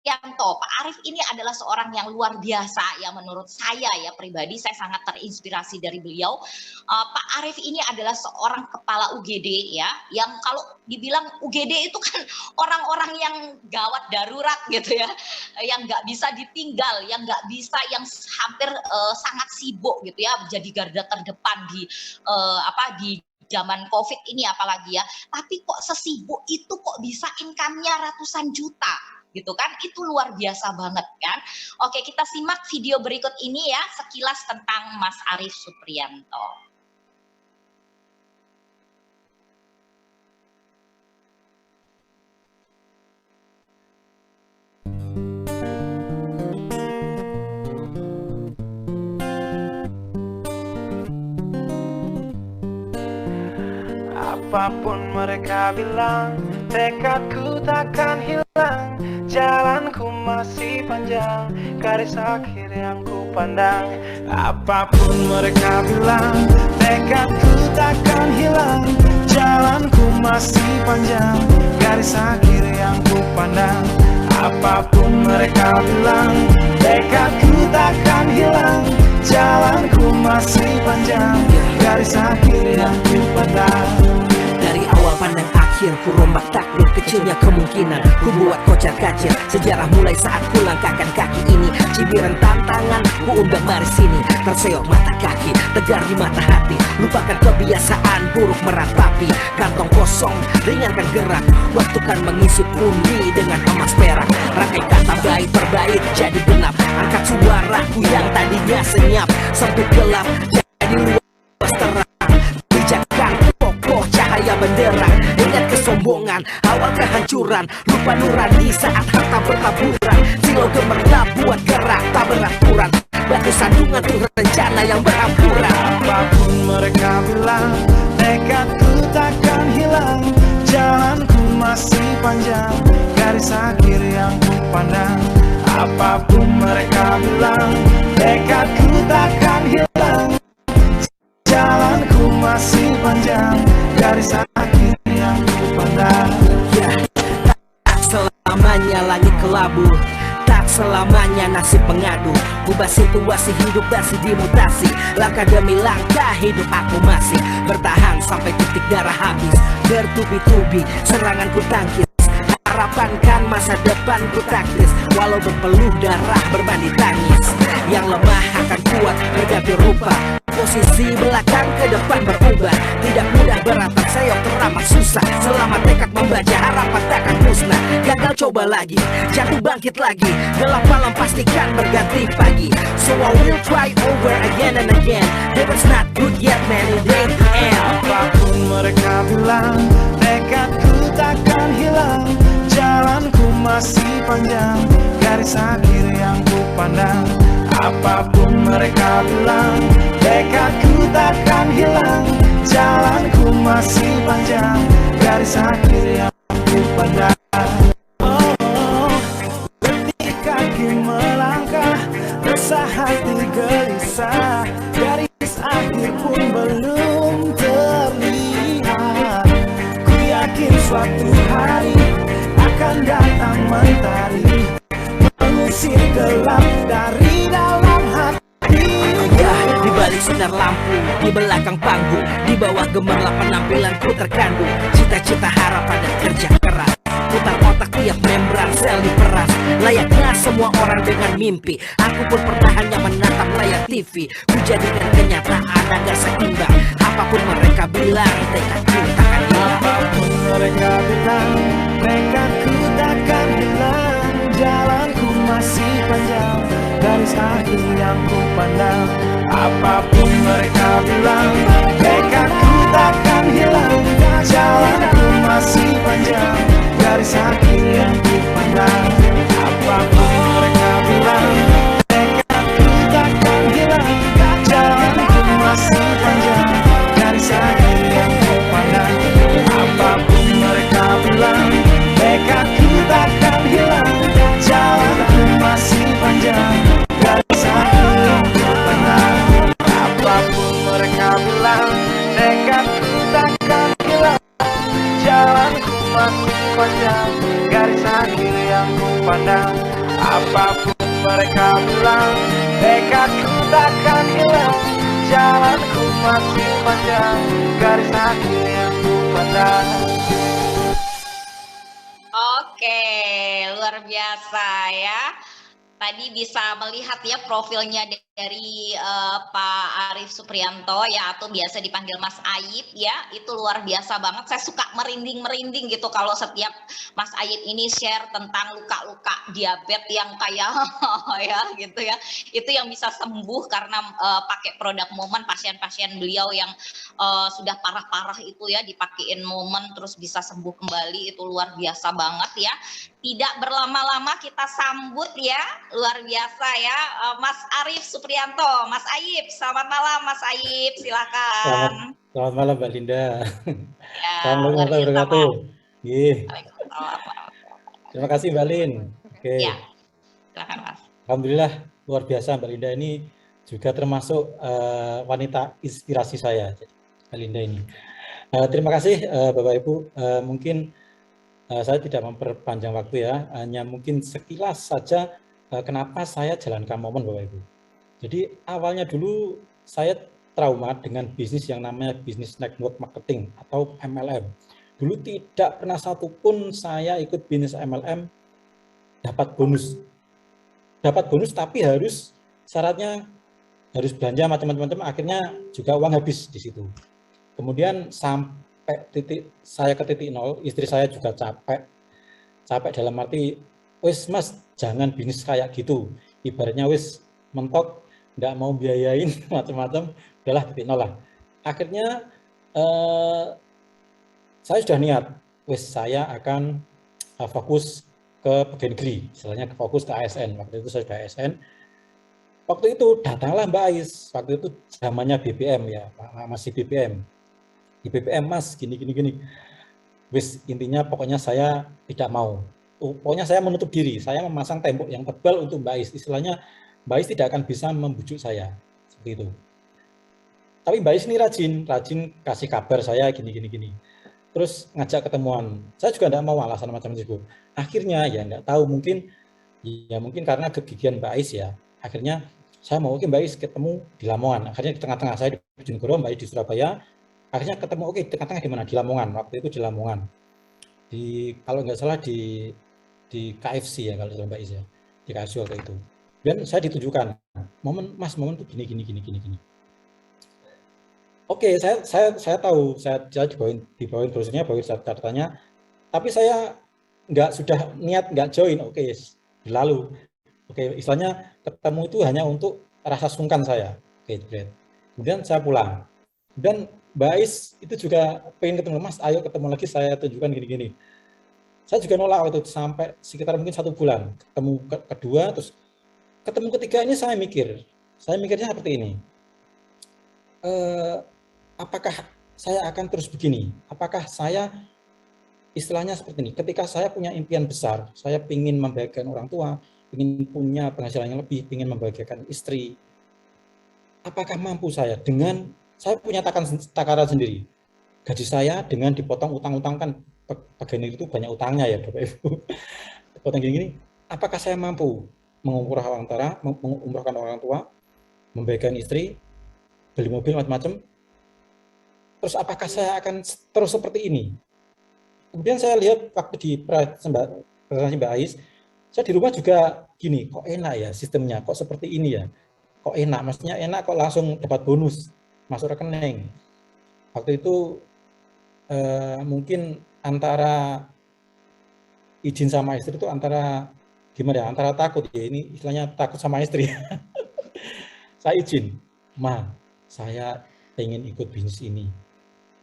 Yanto. Pak Arief ini adalah seorang yang luar biasa ya menurut saya ya pribadi, saya sangat terinspirasi dari beliau. Pak Arief ini adalah seorang kepala UGD ya, yang kalau dibilang UGD itu kan orang-orang yang gawat darurat gitu ya, yang nggak bisa ditinggal, yang nggak bisa, yang hampir sangat sibuk gitu ya, menjadi garda terdepan di zaman COVID ini apalagi ya. Tapi kok sesibuk itu kok bisa income-nya ratusan juta gitu kan, itu luar biasa banget kan. Oke, kita simak video berikut ini ya, sekilas tentang Mas Arief Supriyanto. Apapun mereka bilang, tekadku takkan hilang. Jalanku masih panjang, garis akhir yang ku pandang. Apapun mereka bilang, tekadku takkan hilang. Jalanku masih panjang, garis akhir yang ku pandang. Apapun mereka bilang, tekadku takkan hilang. Jalanku masih panjang, garis akhir yang ku pandang. Dari awal pandang akhir, ku rombak takdir kecilnya kemungkinan. Ku buat kocar kacir, sejarah mulai saat ku langkahkan kaki ini. Cibiran tantangan, ku undang mari sini. Terseok mata kaki, tegar di mata hati. Lupakan kebiasaan buruk meratapi. Kantong kosong, ringankan gerak. Waktu kan mengisi pundi dengan emas perak. Rangkai kata baik berbait jadi genap. Angkat suaraku yang tadinya senyap, sempit gelap jadi luas terang. Bijakan kokoh cahaya benderang. Ingat kesombongan, awal kehancuran. Lupa nurani saat harta bertaburan. Silau gemerlap buat gerak tak beraturan. Batu sandungan tuh rencana yang berampuran. Apapun mereka bilang, tekadku takkan hilang. Jalanku masih panjang, garis akhir yang ku pandang. Apapun mereka bilang, tekadku takkan hilang. Jalanku masih panjang, garis akhir yang ku pandang. Tak selamanya langit kelabu, tak selamanya nasib pengadu. Ubah situasi hidup masih dimutasi. Langkah demi langkah hidup aku masih bertahan sampai titik darah habis. Bertubi-tubi serangan ku tangkis. Harapan kan masa depan ku taktis. Walau berpeluh darah berbanding tangis. Yang lemah akan kuat berganti rupa. Posisi belakang ke depan berubah. Tidak mudah beratap sayap teramat susah. Selama tekad membaca harapan takkan musnah. Gagal coba lagi, jatuh bangkit lagi. Gelap malam pastikan berganti pagi. So I will try over again and again. Heaven's not good yet man, it ain't the end. Apapun mereka bilang, tekadku takkan hilang. Jalanku masih panjang, garis akhir yang ku pandang. Apapun mereka bilang, tekadku takkan hilang. Jalanku masih panjang, garis akhir yang ku pandang. Oh, detik kaki melangkah, resah hati gelisah. Garis akhir pun belum terlihat. Ku yakin suatu hari akan datang mentari, mengusir gelap dari dalam hati. Ya, di balik sinar lampu, di belakang panggung, di bawah gemerlap penampilanku terkandung. Cita-cita harapan dan kerja keras. Putar otak tiap membran sel diperas. Layaknya semua orang dengan mimpi, aku pun pernah hanya menatap layar TV. Ku jadikan kenyataan agar seimbang. Apapun mereka bilang, tekadku takkan hilang. Apapun mereka bilang, tekadku takkan hilang. Jalanku masih panjang, garis akhir yang ku pandang. Apapun mereka bilang, tekadku takkan hilang. Jalanku masih panjang, garis akhir yang ku pandang. Apapun mereka bilang, tekadku takkan hilang. Jalanku masih panjang, garis akhir yang ku pandang. Apapun mereka bilang, tekadku Apapun mereka bilang, tekadku takkan hilang. Jalanku masih panjang, garis akhir yang ku pandang. Oke, luar biasa ya. Tadi bisa melihat ya profilnya dari Pak Arief Suprianto ya, atau biasa dipanggil Mas Ayib ya, itu luar biasa banget. Saya suka merinding-merinding gitu kalau setiap Mas Ayib ini share tentang luka-luka diabetes yang kayak ya gitu ya. Itu yang bisa sembuh karena pakai produk Momen. Pasien-pasien beliau yang sudah parah-parah itu ya dipakein Momen terus bisa sembuh kembali, itu luar biasa banget ya. Tidak berlama-lama kita sambut ya, luar biasa ya, Mas Arief Suprianto. Mas Ayib, selamat malam Mas Ayib, silakan. Selamat malam Mbak Linda. Ya, Assalamualaikum luar warahmatullahi biasa wabarakatuh. Mas. Ih, Waalaikumsalam. terima kasih Mbak Lin. Oke, Ya, silakan Mas. Alhamdulillah luar biasa Mbak Linda ini juga termasuk wanita inspirasi saya, Mbak Linda ini. Terima kasih Bapak Ibu. Mungkin saya tidak memperpanjang waktu ya, hanya mungkin sekilas saja kenapa saya jalankan Momen Bapak Ibu. Jadi awalnya dulu saya trauma dengan bisnis yang namanya bisnis network marketing atau MLM. Dulu tidak pernah satupun saya ikut bisnis MLM dapat bonus. Dapat bonus tapi harus syaratnya harus belanja macam-macam, akhirnya juga uang habis di situ. Kemudian sampai saya ke titik nol, istri saya juga capek dalam arti, wis Mas jangan bisnis kayak gitu. Ibaratnya wis mentok, nggak mau biayain macam-macam, udahlah titik nol lah. Akhirnya saya sudah niat, wis saya akan fokus ke pegawai negeri, istilahnya fokus ke ASN. Waktu itu saya sudah ASN. Waktu itu datanglah Mbak Ais, waktu itu zamannya BBM ya, masih BBM. Di BBM Mas, gini. Wis intinya pokoknya saya tidak mau. Pokoknya saya menutup diri, saya memasang tembok yang tebal untuk Mbak Ais. Istilahnya Mbak Ais tidak akan bisa membujuk saya, seperti itu. Tapi Mbak Ais ini rajin kasih kabar saya gini. Terus ngajak ketemuan. Saya juga tidak mau alasan macam itu. Akhirnya ya nggak tahu, mungkin karena kegigihan Mbak Ais ya. Akhirnya saya mau Mbak Ais ketemu di Lamongan. Akhirnya di tengah-tengah, saya di Bojonegoro, Mbak Ais di Surabaya. Akhirnya ketemu, di tengah-tengah di mana? Di Lamongan. Waktu itu di Lamongan. Kalau nggak salah di KFC ya, kalau Mbak Ais ya. Di KFC waktu itu. Dan saya ditunjukkan, Momen tuh gini. Oke, saya tahu, saya dibawain brosurnya, bawain catatannya, tapi saya sudah niat nggak join. Oke, berlalu. Oke, istilahnya ketemu itu hanya untuk rasa sungkan saya. Oke, great. Kemudian saya pulang. Dan Mbak Ais itu juga pengen ketemu, Mas, ayo ketemu lagi, saya tunjukkan gini. Saya juga nolak waktu itu sampai sekitar mungkin 1 bulan. Ketemu kedua, terus ketemu ketiga ini saya mikirnya seperti ini. Apakah saya akan terus begini? Apakah saya istilahnya seperti ini, ketika saya punya impian besar, saya ingin membahagiakan orang tua, ingin punya penghasilan yang lebih, ingin membahagiakan istri, apakah mampu saya dengan saya punya takaran sendiri, gaji saya dengan dipotong utang-utang, kan pegawai negeri itu banyak utangnya ya Bapak Ibu, dipotong gini, apakah saya mampu mengumrohkan orang tua, membahagiakan istri, beli mobil macam-macam, terus apakah saya akan terus seperti ini? Kemudian saya lihat waktu di presentasi Mbak Ais, saya di rumah juga gini, kok enak ya sistemnya, kok seperti ini ya, kok enak, maksudnya enak kok langsung dapat bonus, masuk rekening. Waktu itu mungkin antara izin sama istri itu antara gimana ya, antara takut ya, ini istilahnya takut sama istri. Saya izin, Ma, saya pengen ikut bisnis ini.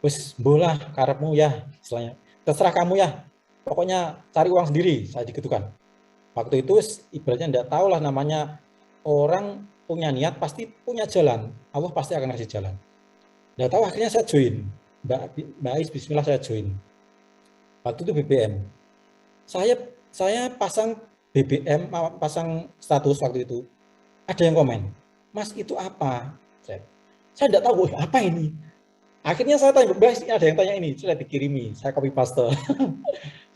Wes bola karepmu ya, istilahnya terserah kamu ya, pokoknya cari uang sendiri, saya digitukan. Waktu itu ibaratnya enggak tahu lah, namanya orang punya niat pasti punya jalan, Allah pasti akan kasih jalan. Enggak tahu, akhirnya saya join, Mbak Ais, bismillah saya join. Waktu itu BBM, saya pasang BBM, pasang status waktu itu, ada yang komen, Mas itu apa? Saya enggak tahu apa ini. Akhirnya saya tanya, ada yang tanya ini, saya dikirimi, saya copy paste.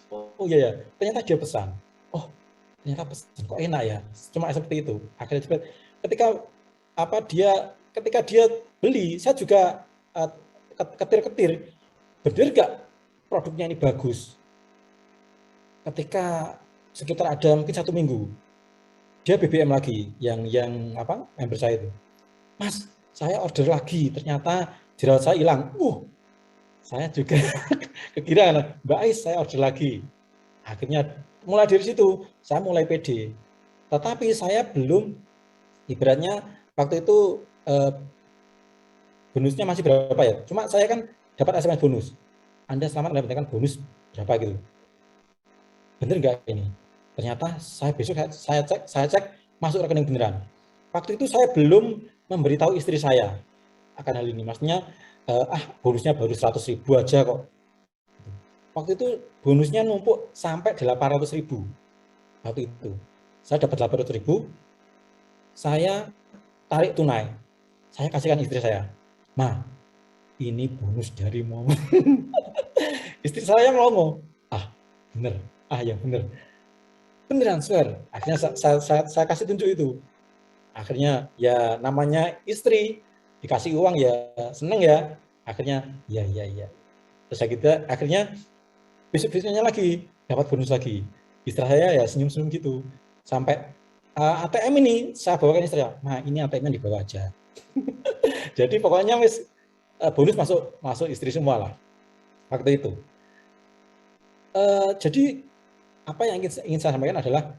Oh iya ya, ternyata dia pesan. Oh, ternyata pesan kok enak ya, cuma seperti itu. Akhirnya ketika ketika dia beli, saya juga ketir-ketir, bener nggak produknya ini bagus. Ketika sekitar ada mungkin 1 minggu, dia BBM lagi, yang member saya itu, Mas, saya order lagi, ternyata jerawat saya hilang. Saya juga kegirangan, Mbak Ais, saya order lagi. Akhirnya mulai dari situ saya mulai pede. Tetapi saya belum, ibaratnya waktu itu bonusnya masih berapa ya? Cuma saya kan dapat SMS bonus. Anda selamat mendapatkan bonus berapa gitu. Bener nggak ini? Ternyata saya besok saya cek masuk rekening beneran. Waktu itu saya belum memberitahu istri saya akan hal ini. Maksudnya bonusnya baru 100.000 aja kok. Waktu itu bonusnya numpuk sampai 800.000. Waktu itu saya dapat 800.000, saya tarik tunai, saya kasihkan istri saya, Ma, ini bonus dari Momo. Istri saya ngomong, bener, yang beneran swear. Akhirnya saya kasih tunjuk itu. Akhirnya ya namanya istri dikasih uang ya seneng ya. Akhirnya ya. Terus kita akhirnya besok-besoknya lagi dapat bonus lagi. Istri saya ya senyum-senyum gitu. Sampai ATM ini saya bawakan istri saya. Nah, ini ATM-nya dibawa aja. Jadi pokoknya bonus masuk istri semua lah waktu itu. Jadi apa yang ingin saya sampaikan adalah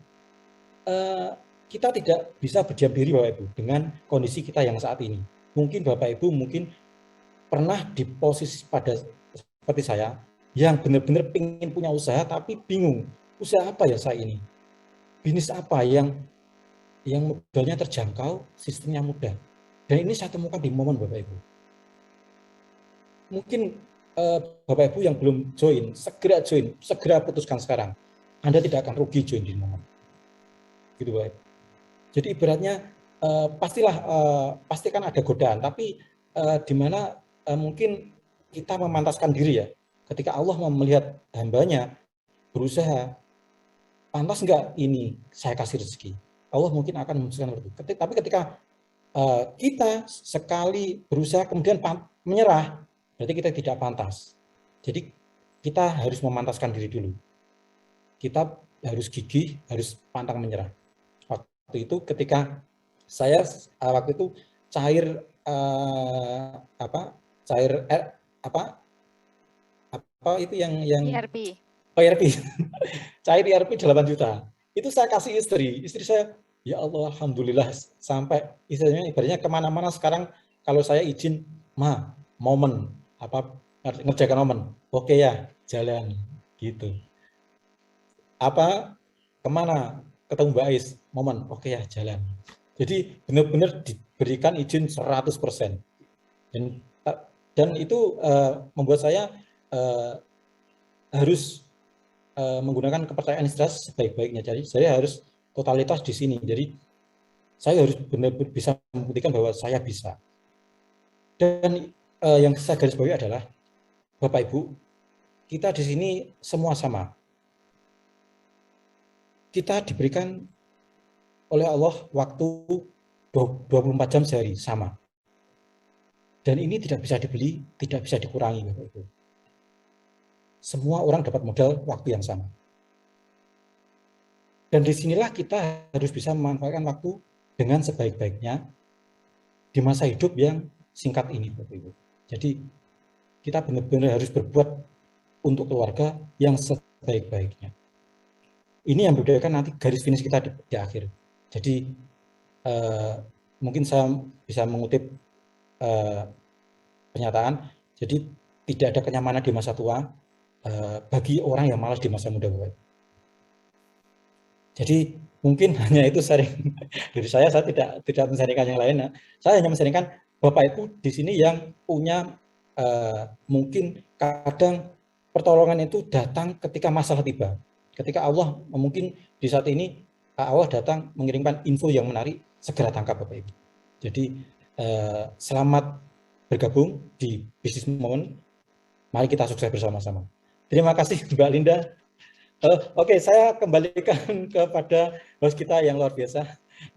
kita tidak bisa berdiam diri Bapak Ibu dengan kondisi kita yang saat ini. Mungkin Bapak Ibu pernah di posisi seperti saya yang benar-benar ingin punya usaha tapi bingung, usaha apa ya saya ini, bisnis apa yang modalnya terjangkau, sistemnya mudah. Dan ini saya temukan di momen Bapak Ibu. Mungkin Bapak Ibu yang belum join, segera putuskan sekarang. Anda tidak akan rugi join di momen. Gitu Bapak Ibu. Jadi ibaratnya pastikan ada godaan, tapi di mana mungkin kita memantaskan diri ya. Ketika Allah melihat hambanya berusaha, pantas enggak ini saya kasih rezeki. Allah mungkin akan memutuskan itu. Tapi ketika kita sekali berusaha kemudian menyerah, berarti kita tidak pantas. Jadi kita harus memantaskan diri dulu. Kita harus gigih, harus pantang menyerah. Waktu itu ketika saya waktu itu cair itu yang IRP. IRP. Cair IRP 8 juta. Itu saya kasih istri saya, ya Allah, alhamdulillah, sampai istilahnya ibaratnya kemana-mana sekarang kalau saya izin, momen ngerjakan momen, oke ya, jalan gitu. Kemana ketemu Mbak Ais, momen, oke ya, jalan. Jadi benar-benar diberikan izin 100%. Dan itu membuat saya harus menggunakan kepercayaan istri sebaik-baiknya. Jadi saya harus totalitas di sini. Jadi saya harus benar-benar bisa membuktikan bahwa saya bisa. Dan yang saya garis bawahi adalah Bapak Ibu, kita di sini semua sama. Kita diberikan oleh Allah waktu 24 jam sehari sama. Dan ini tidak bisa dibeli, tidak bisa dikurangi Bapak Ibu. Semua orang dapat modal waktu yang sama. Dan disinilah kita harus bisa memanfaatkan waktu dengan sebaik-baiknya di masa hidup yang singkat ini Bapak Ibu. Jadi kita benar-benar harus berbuat untuk keluarga yang sebaik-baiknya. Ini yang membedakan nanti garis finish kita di akhir. Jadi mungkin saya bisa mengutip pernyataan, jadi tidak ada kenyamanan di masa tua bagi orang yang malas di masa muda. Jadi mungkin hanya itu sharing dari saya tidak mensaringkan yang lain. Saya hanya mensaringkan Bapak Ibu di sini yang punya mungkin kadang pertolongan itu datang ketika masalah tiba. Ketika Allah mungkin di saat ini Allah datang mengirimkan info yang menarik, segera tangkap Bapak Ibu. Jadi selamat bergabung di Bisnis Moment. Mari kita sukses bersama-sama. Terima kasih Mbak Linda. Oke, saya kembalikan kepada host kita yang luar biasa.